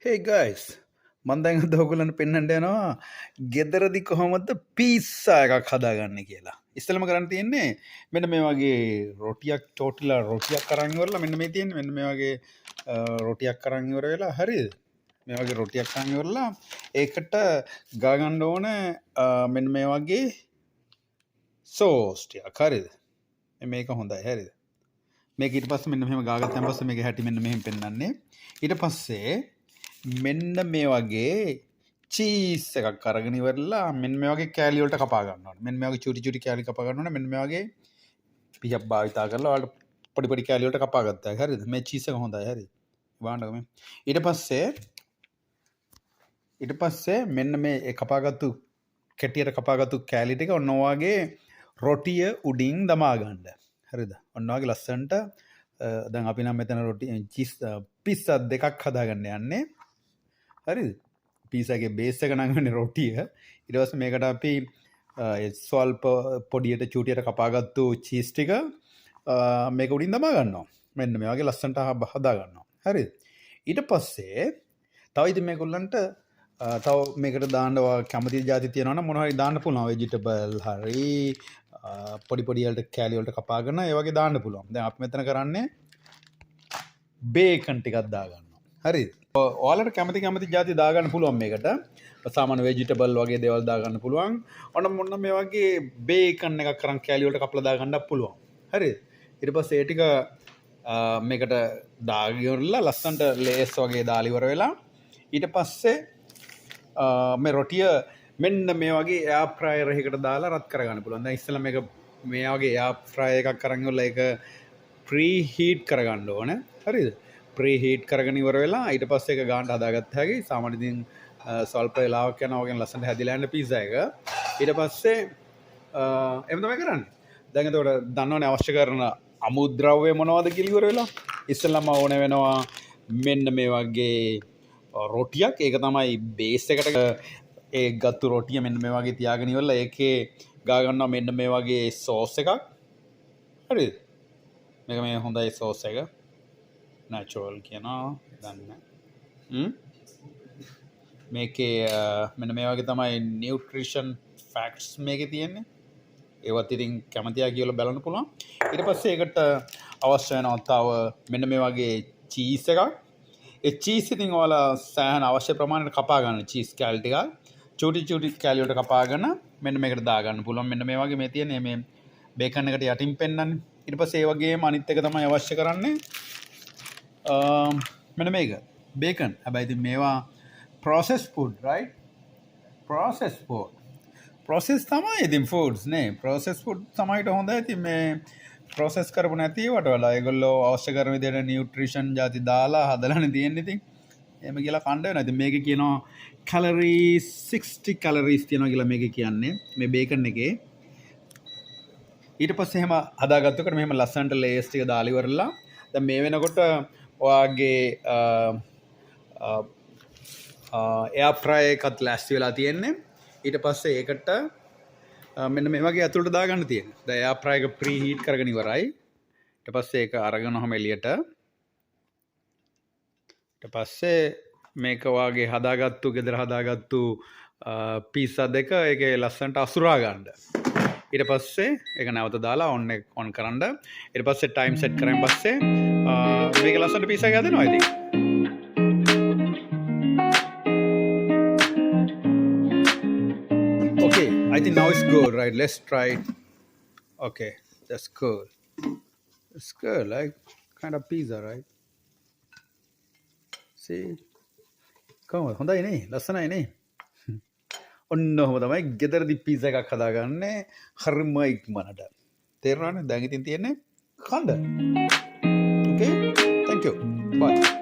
Hey guys, මම දැන් අද ඔයගොල්ලන්ට පෙන්වන්න යනවා ගෙදරදී කොහොමද පීස්සා එකක් හදාගන්නේ කියලා. ඉස්සෙල්ලාම කරන්න තියෙන්නේ මෙන්න මේ වගේ රොටියක් චෝටිලා රොටියක් අරන් ඉවරලා මෙන්න මේ තියෙන්නේ මෙන්න මේ වගේ රොටියක් අරන් ඉවර වෙලා හරිද? මේ වගේ රොටියක් අරන් ඉවරලා ඒකට ගා ගන්න ඕන මෙන්න මේ වගේ සෝස් ටිකක් හරිද? මේක හොඳයි හරිද? මේක ඊට පස්සේ මෙන්න මෙහෙම ගාගත්තාන් පස්සේ මේක හැටි මෙන්න මෙහෙම පෙන්වන්නේ. ඊට පස්සේ මෙන්න මේ වගේ චීස් එකක් අරගෙන ඉවරලා මෙන්න මේ වගේ කෑලි වලට කපා ගන්න ඕනේ. මෙන්න මේ වගේ චූටි චූටි කෑලි කපා ගන්න ඕනේ. මෙන්න මේ වගේ පිහක් භාවිතා කරලා ඔයාලට පොඩි පොඩි කෑලි වලට කපා ගත්තා. හරිද? මේ චීස් එක හොඳයි. හරිද? බලන්නකෝ මේ. ඊට පස්සේ මෙන්න මේ කපාගත්තු කැටියට කපාගත්තු කෑලි ටික ඔන්න ඔයගේ රොටිය උඩින් දමා ගන්න. හරිද? ඔන්න ඔයගේ ලස්සනට දැන් අපි නම් මෙතන රොටි චීස් පිස්සා දෙකක් හදාගන්න යන්නේ. හරිද? පීසාගේ බේස් එක නම් වෙන්නේ රොටිය. ඊට පස්සේ මේකට අපි ස්වල්ප පොඩියට චූටියට කපාගත්තු චීස් ටික මේක උඩින් දමා ගන්නවා. මෙන්න මේ වගේ ලස්සනට හදා ගන්නවා. හරිද? ඊට පස්සේ තව ඉතින් මේගොල්ලන්ට තව මේකට දාන්න කැමති જાති තියෙනවා නම් මොනවා හරි දාන්න පුළුවන්. වෙජිටබල් හරි පොඩි පොඩි වලට කෑලි වලට කපාගෙන ඒ වගේ දාන්න පුළුවන්. දැන් අපි මෙතන කරන්නේ බේකන් ටිකක් දාගන්නවා. හරිද? ඔයාලට කැමති જાති දාගන්න පුළුවන් මේකට. සාමාන්‍ය වෙජිටබල් වගේ දේවල් දාගන්න පුළුවන්. මොන්න මේ වගේ බේකන් එකක් කරන් කෑලි වලට කපලා දාගන්නත් පුළුවන්. හරිද? ඊට පස්සේ ඒ ටික මේකට දාගියොරලා ලස්සන්ට ලේස් වගේ දාලා ඉවර වෙලා ඊට පස්සේ මේ රොටිය මෙන්න මේ වගේ එයාර් ෆ්‍රයර් එකකට දාලා රත් කරගන්න පුළුවන්. දැන් ඉස්සෙල්ලා මේක මේ වගේ එයාර් ෆ්‍රයර් එකක් අරන් ඉවරලා ඒක ප්‍රී හීට් කරගන්න ඕනේ. හරිද? ප්‍රී හීට් කරගෙන ඉවර වෙලා ඊට පස්සේ ඒක ගාන්න හදාගත්ත හැකි. සාමාන්‍යයෙන් ඉතින් ස්වල්ප වෙලාවක් යනවා වගේ ලස්සනට හැදිලා යන පීසා එක. ඊට පස්සේ එහෙම තමයි කරන්නේ. දැන් එතකොට දන්නවනේ අවශ්‍ය කරන අමුද්‍රව්‍ය මොනවද කියලා ඉවර වෙලා. ඉස්සෙල්ලාම ඕනේ වෙනවා මෙන්න මේ වගේ රොටියක්. ඒක තමයි බේස් එකට ඒ ගත්තු රොටිය මෙන්න මේ වගේ තියාගෙන ඉවරලා ඒකේ ගා ගන්නවා මෙන්න මේ වගේ සෝස් එකක්. හරිද? මේක මේ හොඳයි සෝස් එක. නැචරල් කියනවා දන්න. මේකේ මෙන්න මේ වගේ තමයි නියුට්‍රිෂන් ෆැක්ට්ස් මේකේ තියෙන්නේ. ඒවත් ඉතින් කැමතියි කියලා බලන්න පුළුවන්. ඊට පස්සේ ඒකට අවශ්‍ය වෙනවා තව මෙන්න මේ වගේ චීස් එකක්. ඒ චීස් ඉතින් ඔයාලා සෑහෙන අවශ්‍ය ප්‍රමාණයට කපා ගන්න චීස් කෑලි ටිකක්. චූටි කෑලි වලට කපාගෙන මෙන්න මේකට දාගන්න පුළුවන්. මෙන්න මේ වගේ මේ තියෙන්නේ මේ බේකන් එකට යටින් පෙන්නන්නේ. ඊට පස්සේ ඒ වගේම අනිත් එක තමයි අවශ්‍ය කරන්නේ මෙන්න මේක බේකන්. හැබැයි ඉතින් මේවා processed food right? processed food process තමයි ඉතින් foods නේ. processed food තමයිට හොඳයි. ඉතින් මේ process කරපු නැති ඒවට වල ඒගොල්ලෝ අවශ්‍ය කරන විදිහට නියුට්‍රිෂන් જાති දාලා හදලානේ තියෙන්නේ. ඉතින් එහෙම කියලා කණ්ඩ වෙනවා. ඉතින් මේකේ කියනවා calories 60 calories තියෙනවා කියලා මේකේ කියන්නේ මේ බේකන් එකේ. ඊට පස්සේ එහෙම හදාගත්තකොට මෙහෙම ලස්සනට ලේස් ටික දාලා ඉවරලා දැන් මේ වෙනකොට ඔයාගේ එයාර් ෆ්‍රයර් එකත් ලෑස්ති වෙලා තියෙන්නේ. ඊට පස්සේ ඒකට මෙන්න මේ වගේ ඇතුළට දාගන්න තියෙනවා. දැන් එයාර් ෆ්‍රයර් එක ප්‍රී හීට් කරගෙන ඉවරයි. ඊට පස්සේ ඒක අරගෙනවම එළියට. ඊට පස්සේ මේක වාගේ හදාගත්තු ගෙදර හදාගත්තු පීසා දෙක ඒකේ ලස්සනට අසුරා ගන්න. ඊට පස්සේ ඒක නැවත දාලා ඔන් කරන්න. ඊට පස්සේ ටයිම් සෙට් කරන් පස්සේ මේක ලස්සනට පීසා එක හදනවා ඉතින්. Okay, I think now it's good, right? Let's try it. Okay, that's good. It's good, like kind of pizza, right? See? කොහොමද? හොඳයි නේ? ලස්සනයි නේ? ඔන්න ඔහොම තමයි ගෙදරදී පීසා එකක් හදාගන්නේ හරිම ඉක්මනට. තේරුණානේ? දැන් ඉතින් තියෙන්නේ කන්න. Okay? Thank you. Bye.